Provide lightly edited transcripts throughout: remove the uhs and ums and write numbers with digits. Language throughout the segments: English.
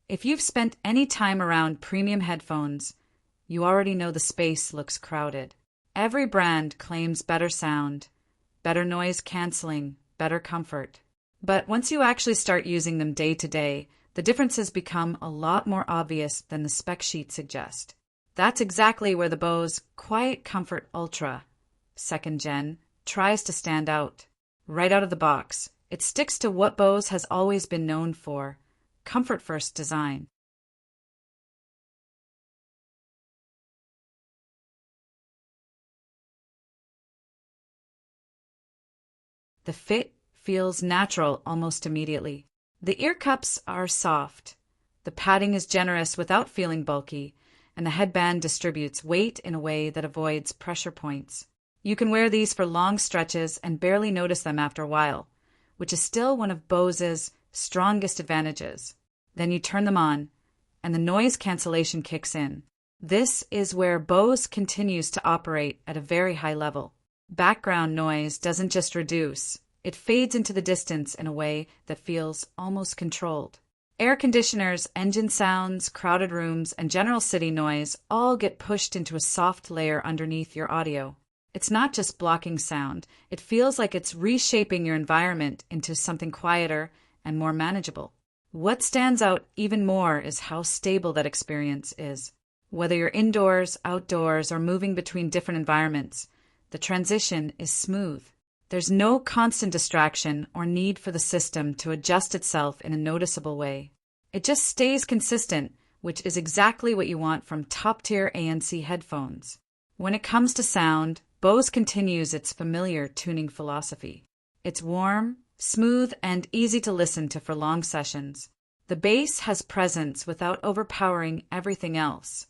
If you've spent any time around premium headphones, you already know the space looks crowded. Every brand claims better sound, better noise canceling, better comfort. But once you actually start using them day to day, the differences become a lot more obvious than the spec sheet suggest. That's exactly where the Bose QuietComfort Ultra 2nd Gen tries to stand out. Right out of the box, it sticks to what Bose has always been known for: comfort-first design. The fit feels natural almost immediately. The ear cups are soft, the padding is generous without feeling bulky, and the headband distributes weight in a way that avoids pressure points. You can wear these for long stretches and barely notice them after a while, which is still one of Bose's strongest advantages. Then you turn them on, and the noise cancellation kicks in. This is where Bose continues to operate at a very high level. Background noise doesn't just reduce, it fades into the distance in a way that feels almost controlled. Air conditioners, engine sounds, crowded rooms, and general city noise all get pushed into a soft layer underneath your audio. It's not just blocking sound, it feels like it's reshaping your environment into something quieter and more manageable. What stands out even more is how stable that experience is. Whether you're indoors, outdoors, or moving between different environments, the transition is smooth. There's no constant distraction or need for the system to adjust itself in a noticeable way. It just stays consistent, which is exactly what you want from top-tier ANC headphones. When it comes to sound, Bose continues its familiar tuning philosophy. It's warm, smooth, and easy to listen to for long sessions. The bass has presence without overpowering everything else,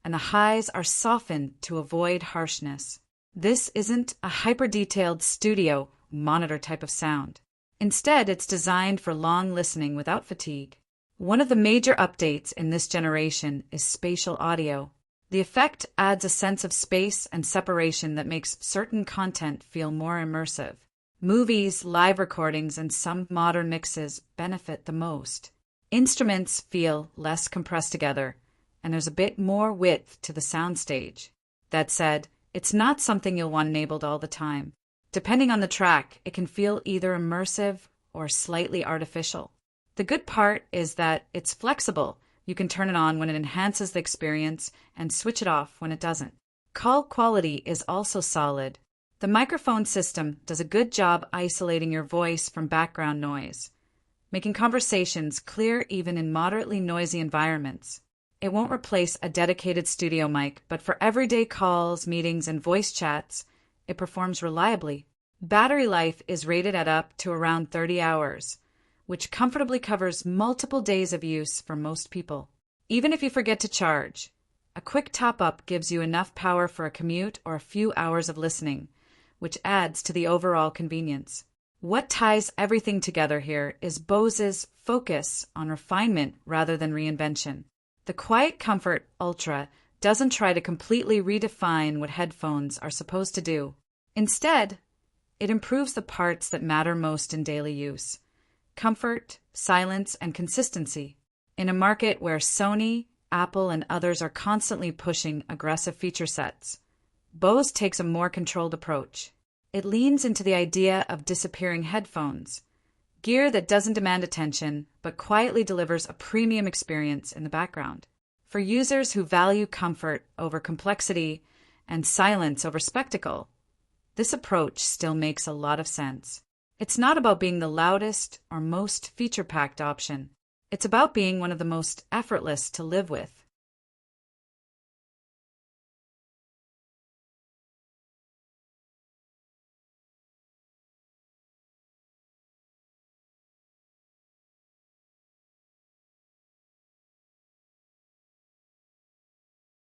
and the highs are softened to avoid harshness. This isn't a hyper-detailed studio monitor type of sound. Instead, it's designed for long listening without fatigue. One of the major updates in this generation is spatial audio. The effect adds a sense of space and separation that makes certain content feel more immersive. Movies, live recordings, and some modern mixes benefit the most. Instruments feel less compressed together, and there's a bit more width to the soundstage. That said, it's not something you'll want enabled all the time. Depending on the track, it can feel either immersive or slightly artificial. The good part is that it's flexible. You can turn it on when it enhances the experience and switch it off when it doesn't. Call quality is also solid. The microphone system does a good job isolating your voice from background noise, making conversations clear even in moderately noisy environments. It won't replace a dedicated studio mic, but for everyday calls, meetings, and voice chats, it performs reliably. Battery life is rated at up to around 30 hours, which comfortably covers multiple days of use for most people. Even if you forget to charge, a quick top-up gives you enough power for a commute or a few hours of listening, which adds to the overall convenience. What ties everything together here is Bose's focus on refinement rather than reinvention. The QuietComfort Ultra doesn't try to completely redefine what headphones are supposed to do. Instead, it improves the parts that matter most in daily use: comfort, silence, and consistency. In a market where Sony, Apple, and others are constantly pushing aggressive feature sets, Bose takes a more controlled approach. It leans into the idea of disappearing headphones, gear that doesn't demand attention but quietly delivers a premium experience in the background. For users who value comfort over complexity and silence over spectacle, this approach still makes a lot of sense. It's not about being the loudest or most feature-packed option. It's about being one of the most effortless to live with.